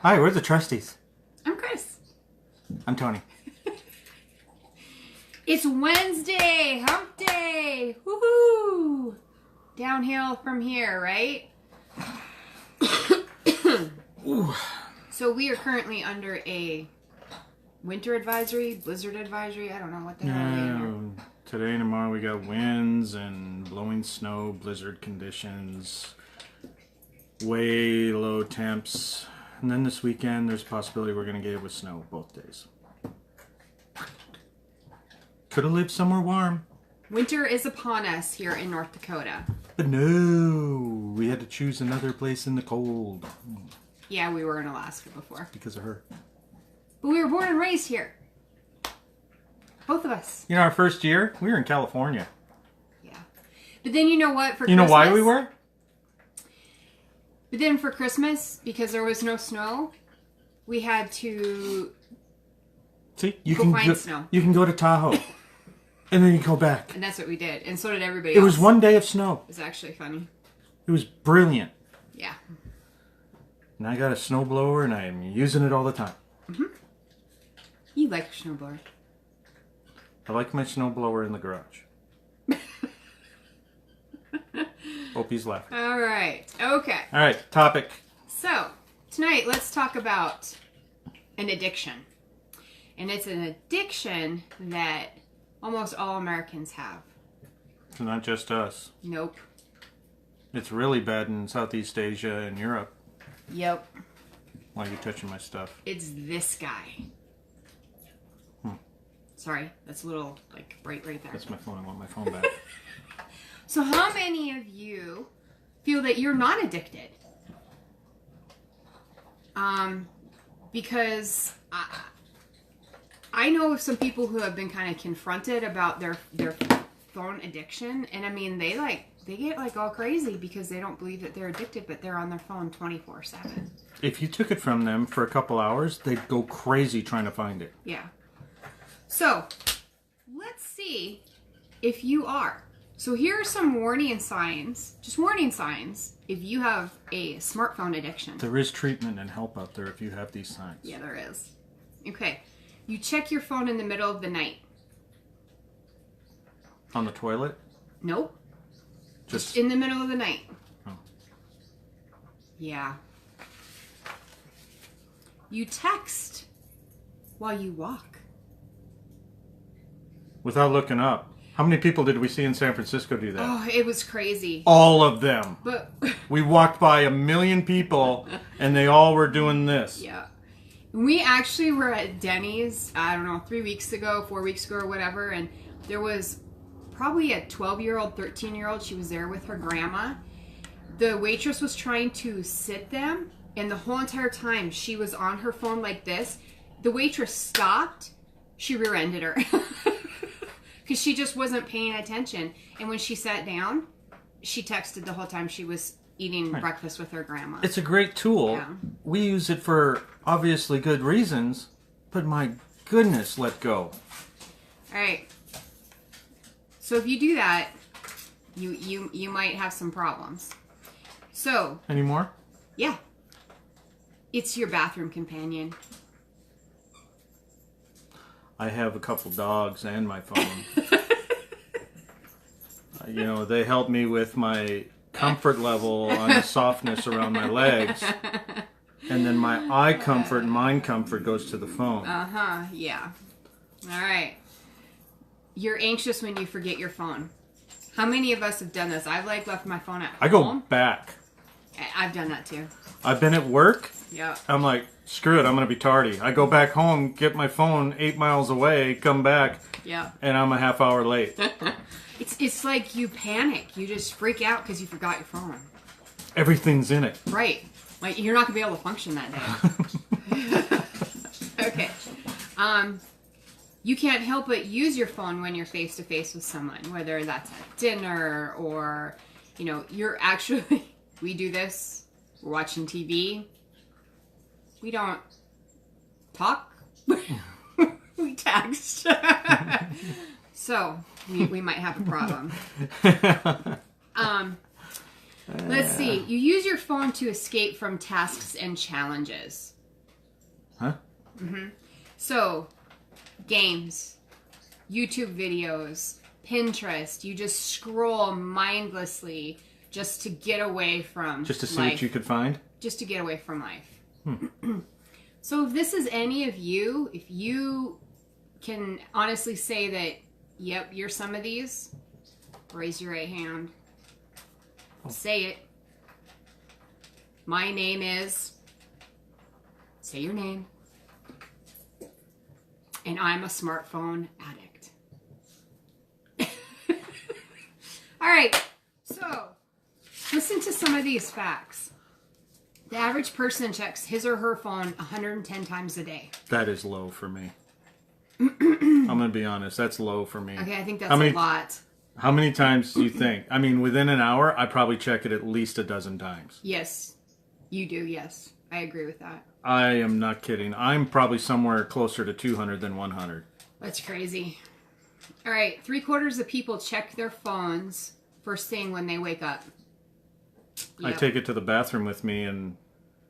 Hi, we're the trustees. I'm Chris. I'm Tony. It's Wednesday, hump day. Woohoo! Downhill from here, right? So we are currently under a winter advisory, blizzard advisory. I don't know what the hell they are. Today and tomorrow we got winds and blowing snow, blizzard conditions, way low temps. And then this weekend there's a possibility we're going to get it with snow both days. Could have lived somewhere warm. Winter is upon us here in North Dakota. But no, we had to choose another place in the cold. Yeah, we were in Alaska before. Because of her. But we were born and raised here. Both of us. You know, our first year, we were in California. Yeah. But then you know what? For You know why we were? But then for Christmas, because there was no snow, we had to See, you go find snow. You can go to Tahoe. And then you go back. And that's what we did. And so did everybody It else. was one day of snow. It was actually funny. It was brilliant. Yeah. And I got a snowblower and I'm using it all the time. Mm-hmm. You like your snowblower. I like my snowblower in the garage. Hope he's laughing. All right. Okay. All right, topic. So, tonight let's talk about an addiction. And it's an addiction that almost all Americans have. It's not just us. Nope. It's really bad in Southeast Asia and Europe. Yep. Why are you touching my stuff? It's this guy. Sorry, that's a little, like, bright right there. That's my phone. I want my phone back. So how many of you feel that you're not addicted? Because I know some people who have been kind of confronted about their phone addiction, and I mean they get like all crazy because they don't believe that they're addicted, but they're on their phone 24/7. If you took it from them for a couple hours, they'd go crazy trying to find it. Yeah. So let's see if you are. So here are some warning signs, just warning signs, if you have a smartphone addiction. There is treatment and help out there if you have these signs. Yeah, there is. Okay. You check your phone in the middle of the night. On the toilet? Nope. Just in the middle of the night. Oh. Yeah. You text while you walk. Without looking up. How many people did we see in San Francisco do that? Oh, it was crazy. All of them. But We walked by 1 million people and they all were doing this. yeah. We actually were at Denny's, I don't know, 3 weeks ago, 4 weeks ago or whatever, and there was probably a 12-year-old, 13-year-old. She was there with her grandma. The waitress was trying to sit them, and the whole entire time she was on her phone like this. The waitress stopped. She rear-ended her. Because she just wasn't paying attention. And when she sat down, she texted the whole time she was eating breakfast with her grandma. It's a great tool. Yeah. We use it for obviously good reasons, but my goodness, let go. All right. So if you do that, you might have some problems. So, Any more? yeah. It's your bathroom companion. I have a couple dogs and my phone. You know, they help me with my comfort level on the softness around my legs. And then my eye comfort and mind comfort goes to the phone. Uh-huh, yeah. All right. You're anxious when you forget your phone. How many of us have done this? I've left my phone at home. I go back. I've done that too. I've been at work. Yeah. I'm like, screw it, I'm going to be tardy. I go back home, get my phone 8 miles away, come back, Yeah. and I'm a half hour late. It's like you panic. You just freak out because you forgot your phone. Everything's in it. Right. Like you're not gonna be able to function that day. Okay. You can't help but use your phone when you're face to face with someone, whether that's at dinner or, you know, you're actually. We do this. We're watching TV. We don't talk. We text. So we might have a problem. Let's see. You use your phone to escape from tasks and challenges. Huh? So, games, YouTube videos, Pinterest, you just scroll mindlessly just to get away from Just to see life. what you could find? Just to get away from life. So if this is any of you, if you can honestly say that, yep, you're some of these, raise your right hand. Say it. My name is, say your name, and I'm a smartphone addict. All right, so listen to some of these facts. The average person checks his or her phone 110 times a day. That is low for me. I'm going to be honest. That's low for me. Okay, I think that's How many- a lot. How many times do you think? I mean, within an hour, I probably check it at least a dozen times. Yes, you do, yes. I agree with that. I am not kidding. I'm probably somewhere closer to 200 than 100. That's crazy. All right, 3/4 of people check their phones first thing when they wake up. I Yep. take it to the bathroom with me and,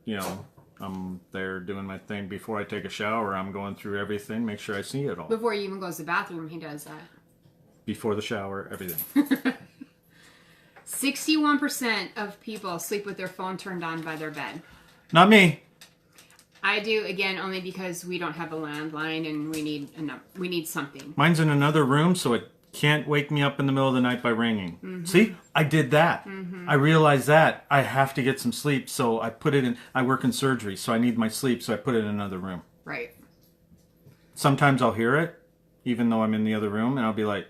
you know, I'm there doing my thing. Before I take a shower, I'm going through everything, make sure I see it all. Before he even goes to the bathroom, he does that. Before the shower, everything. 61% of people sleep with their phone turned on by their bed. Not me. I do, again, only because we don't have a landline and we need something. Mine's in another room, so it can't wake me up in the middle of the night by ringing. See? I did that. I realized that. I have to get some sleep, so I put it in. I work in surgery, so I need my sleep, so I put it in another room. Right. Sometimes I'll hear it, even though I'm in the other room, and I'll be like,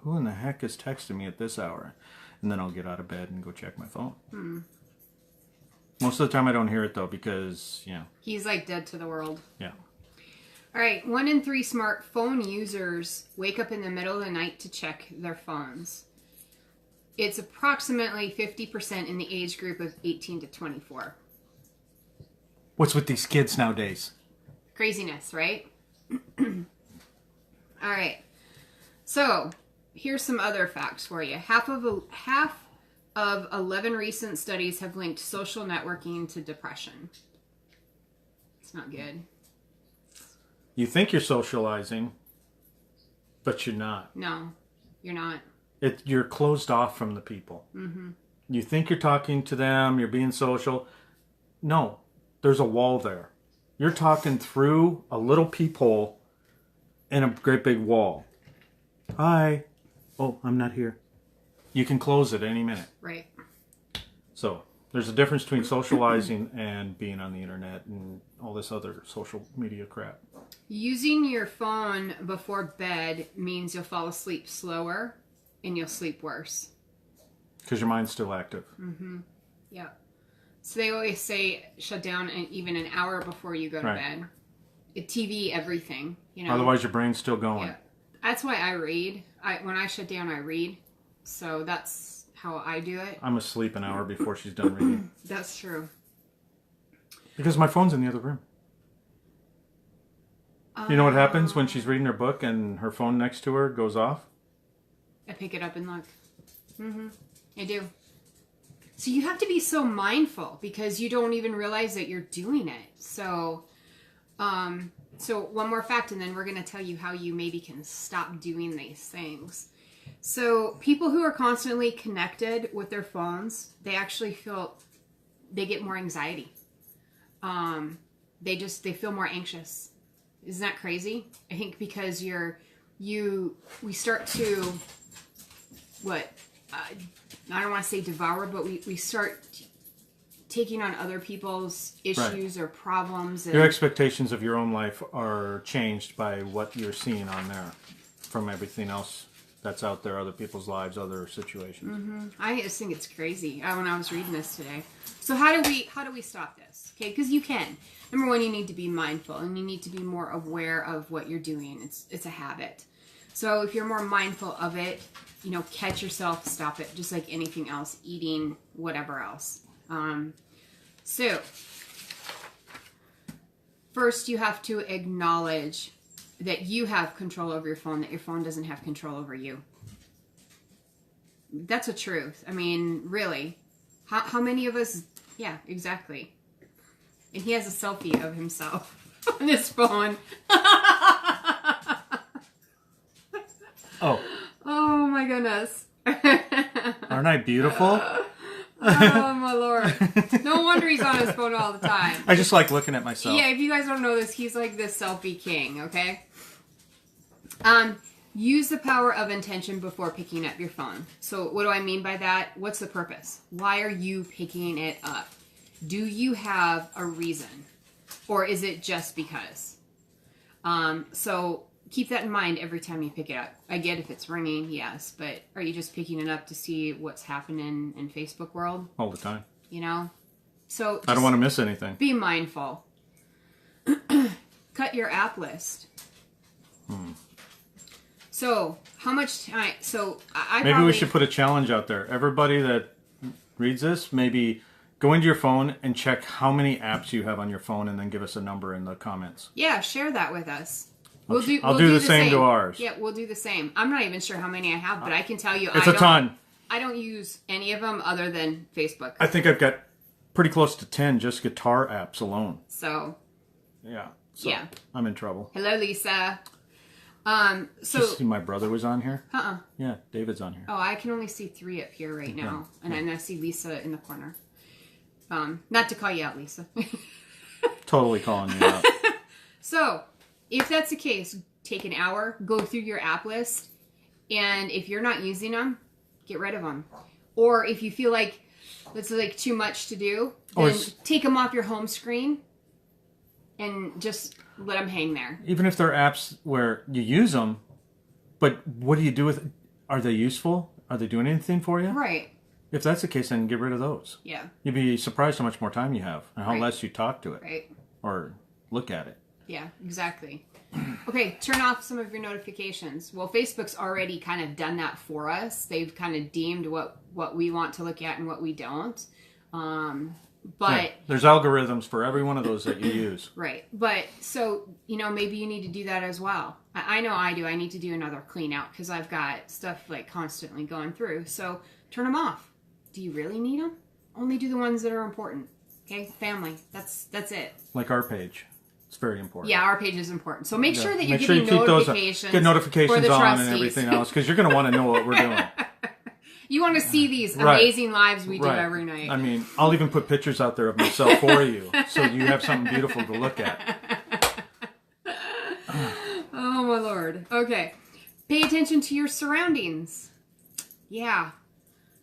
who in the heck is texting me at this hour? And then I'll get out of bed and go check my phone. Most of the time I don't hear it, though, because, you know, He's like dead to the world. yeah. All right, 1 in 3 smartphone users wake up in the middle of the night to check their phones. It's approximately 50% in the age group of 18 to 24. What's with these kids nowadays? Craziness, right? All right. So, here's some other facts for you. Half of 11 recent studies have linked social networking to depression. It's not good. You think you're socializing, but you're not. No, you're not. You're closed off from the people. You think you're talking to them, you're being social. No, there's a wall there. You're talking through a little peephole in a great big wall. Hi. Oh, I'm not here. You can close it any minute. Right. So there's a difference between socializing and being on the internet and all this other social media crap. Using your phone before bed means you'll fall asleep slower and you'll sleep worse. Because your mind's still active. Yeah. So they always say shut down even an hour before you go to Right. bed. TV, everything. You know. Otherwise, your brain's still going. Yeah. That's why I read. When I shut down, I read. So that's how I do it. I'm asleep an hour before she's done reading. That's true. Because my phone's in the other room. You know what happens when she's reading her book and her phone next to her goes off? I pick it up and look. I do. So you have to be so mindful because you don't even realize that you're doing it. So one more fact, and then we're going to tell you how you maybe can stop doing these things. So people who are constantly connected with their phones, they actually they get more anxiety. They feel more anxious. Isn't that crazy? I think because we start to, I don't want to say devour, but we start taking on other people's issues or problems. And Your expectations of your own life are changed by what you're seeing on there from everything else that's out there, other people's lives, other situations. I just think it's crazy when I was reading this today. So how do we stop this? Okay, because you can. Number one, you need to be mindful and you need to be more aware of what you're doing. It's a habit. So if you're more mindful of it, catch yourself, stop it, just like anything else, eating, whatever else. So first you have to acknowledge that you have control over your phone, that your phone doesn't have control over you. That's the truth. I mean, really. How many of us... Yeah, exactly. And he has a selfie of himself. on this phone. Oh, Oh my goodness. aren't I beautiful? Oh my lord. No wonder he's on his phone all the time. I just like looking at myself. Yeah, if you guys don't know this, he's like the selfie king, okay? Use the power of intention before picking up your phone. So what do I mean by that? What's the purpose? Why are you picking it up? Do you have a reason? Or is it just because? So keep that in mind every time you pick it up. I get if it's ringing, yes, but are you just picking it up to see what's happening in Facebook world? All the time. You know? So I don't want to miss anything. be mindful. Cut your app list. So, how much time? So, I Maybe probably, we should put a challenge out there. Everybody that reads this, maybe go into your phone and check how many apps you have on your phone, and then give us a number in the comments. Yeah, share that with us. I'll do the same to ours. Yeah, we'll do the same. I'm not even sure how many I have, but I can tell you It's a ton. I don't use any of them other than Facebook. I think I've got pretty close to 10 just guitar apps alone. So, Yeah. So Yeah. I'm in trouble. hello, Lisa. So, Did you see my brother was on here? uh-uh. Yeah, David's on here. Oh, I can only see 3 up here right now, Yeah. and then I see Lisa in the corner. Not to call you out, Lisa. Totally calling you out. So, if that's the case, take an hour, go through your app list, and if you're not using them, get rid of them. Or if you feel like it's like too much to do, Or then take them off your home screen and just let them hang there. Even if they're apps where you use them, but what do you do with? Are they useful? Are they doing anything for you? Right. If that's the case, then get rid of those. Yeah. You'd be surprised how much more time you have and how Right. less you talk to it Right. or look at it. Yeah, exactly. Okay, turn off some of your notifications. Well, Facebook's already kind of done that for us. They've kind of deemed what we want to look at and what we don't. But Yeah, there's algorithms for every one of those that you use. right. But so, maybe you need to do that as well. I know I do. I need to do another clean out because I've got stuff like constantly going through. So turn them off. Do you really need them? Only do the ones that are important. Okay, family. That's it. Like our page. It's very important. Yeah, our page is important. So make sure that you're Make sure you getting keep those notifications. get for notifications the on trustees. and everything else because you're going to want to know what we're doing. You want to see these Right. amazing lives we do Right. every night. I mean, I'll even put pictures out there of myself for you so you have something beautiful to look at. Oh my lord. Okay. Pay attention to your surroundings. Yeah.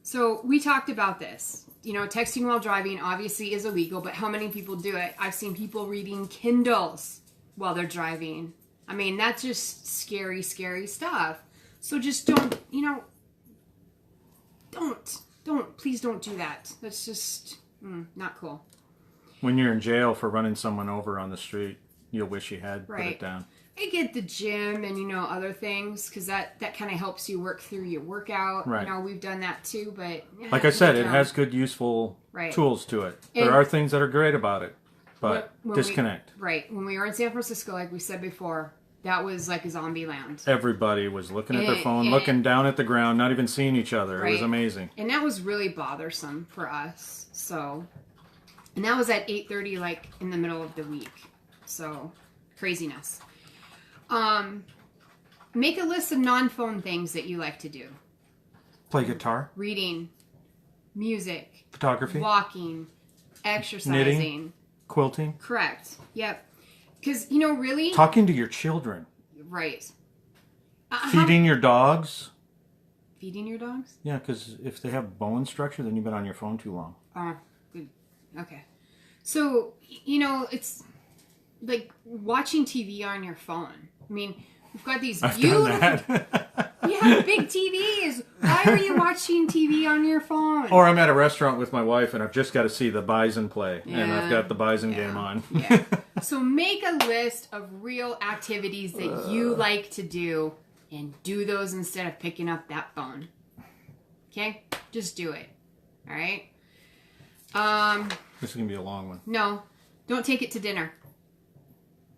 So we talked about this. Texting while driving obviously is illegal, but how many people do it? I've seen people reading Kindles while they're driving. I mean, that's just scary, scary stuff. So just please don't do that. That's just not cool. When you're in jail for running someone over on the street, you'll wish you had put Right. it down. I get the gym and other things because that kind of helps you work through your workout. Right. We've done that too, but Like I said, it has good, useful Right. tools to it. And- There are things that are great about it, but When disconnect. When we were in San Francisco, like we said before, that was like a zombie land, Everybody was looking at their And- phone, and- looking down at the ground, not even seeing each other. It was Right. amazing. and that was really bothersome for us. So, and that was at 8:30, like in the middle of the week. So, craziness. Make a list of non-phone things that you like to do: Play guitar, reading, music, photography, walking, exercising. quilting, Correct. Yep. Because, really? talking to your children, Right. feeding your dogs. Feeding your dogs? Yeah, because if they have bone structure, then you've been on your phone too long. Oh, good. Okay. So, it's like watching TV on your phone. I mean, we've got these I've beautiful... done that. You have big TVs. Why are you watching TV on your phone? Or I'm at a restaurant with my wife and I've just got to see the Bison play. And I've Yeah. got the Bison game on. Yeah. So make a list of real activities that you like to do and do those instead of picking up that phone. Okay? Just do it. All right? This is going to be a long one. No. Don't take it to dinner.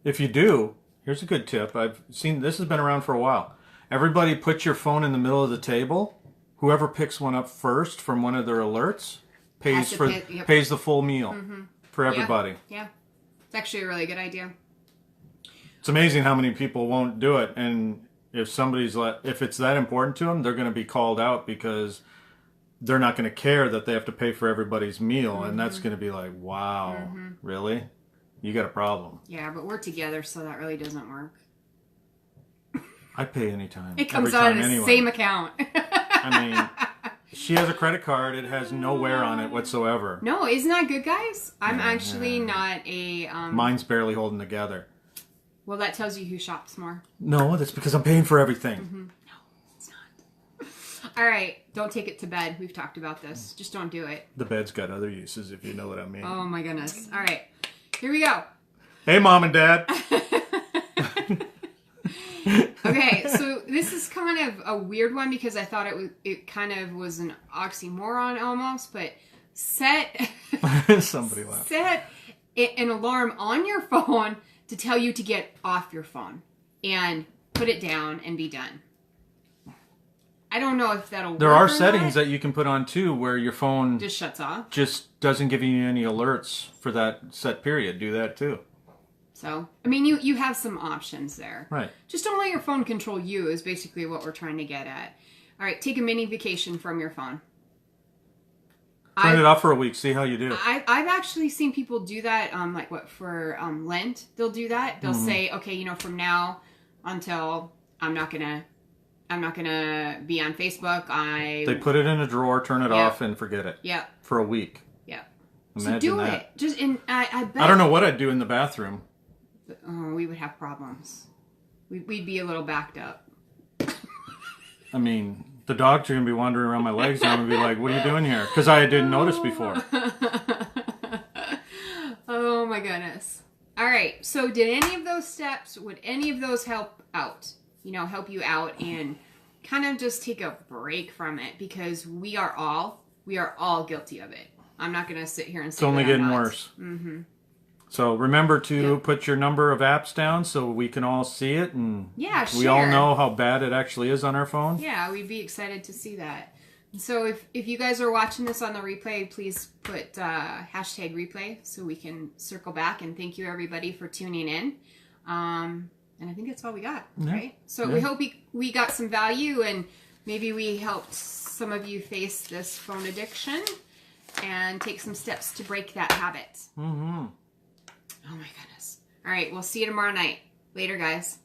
If you do, here's a good tip. I've seen this has been around for a while. Everybody put your phone in the middle of the table. Whoever picks one up first from one of their alerts pays to for yep. pays the full meal for everybody. Yeah. It's actually a really good idea. It's amazing how many people won't do it, and if it's that important to them, they're going to be called out because they're not going to care that they have to pay for everybody's meal, and that's going to be like, wow, really? You got a problem. Yeah, but we're together, so that really doesn't work. I pay anytime. It comes every out time of the anyway. same account. I mean, she has a credit card. It has no wear on it whatsoever. No, isn't that good, guys? I'm actually yeah. not a... Mine's barely holding together. Well, that tells you who shops more. No, that's because I'm paying for everything. No, it's not. All right, don't take it to bed. We've talked about this. Just don't do it. The bed's got other uses, if you know what I mean. Oh, my goodness. All right, here we go. Hey, Mom and Dad. Okay, so this is kind of a weird one because I thought it kind of was an oxymoron almost, but set Somebody laughed. set an alarm on your phone to tell you to get off your phone and put it down and be done. I don't know if that'll work. There are or settings not. that you can put on too where your phone Just shuts off. just doesn't give you any alerts for that set period. Do that too. So, I mean, you have some options there. Right. Just don't let your phone control you is basically what we're trying to get at. All right, take a mini vacation from your phone. Turn it off for a week. See how you do. I've actually seen people do that, like what, for Lent, they'll do that. They'll say, okay, you know, from now until I'm not gonna be on Facebook. They put it in a drawer, turn it Yep. off, and forget it. Yep. For a week. Yep. Imagine So do that. it. Just I bet. I don't know what I'd do in the bathroom. Oh, we would have problems. We'd be a little backed up. I mean, the dogs are going to be wandering around my legs and I'm going to be like, what are you doing here? Because I didn't notice before. Oh my goodness. All right. So would any of those help out? You know, help you out and kind of just take a break from it because we are all guilty of it. I'm not going to sit here and say It's only that I'm getting not. worse. Mm-hmm. So remember to put your number of apps down so we can all see it and Yeah, we all share. know how bad it actually is on our phone. Yeah, we'd be excited to see that. So if you guys are watching this on the replay, please put hashtag replay so we can circle back and thank you everybody for tuning in. And I think that's all we got, right? So we hope we got some value and maybe we helped some of you face this phone addiction and take some steps to break that habit. Mm-hmm. Oh my goodness. All right, we'll see you tomorrow night. Later, guys.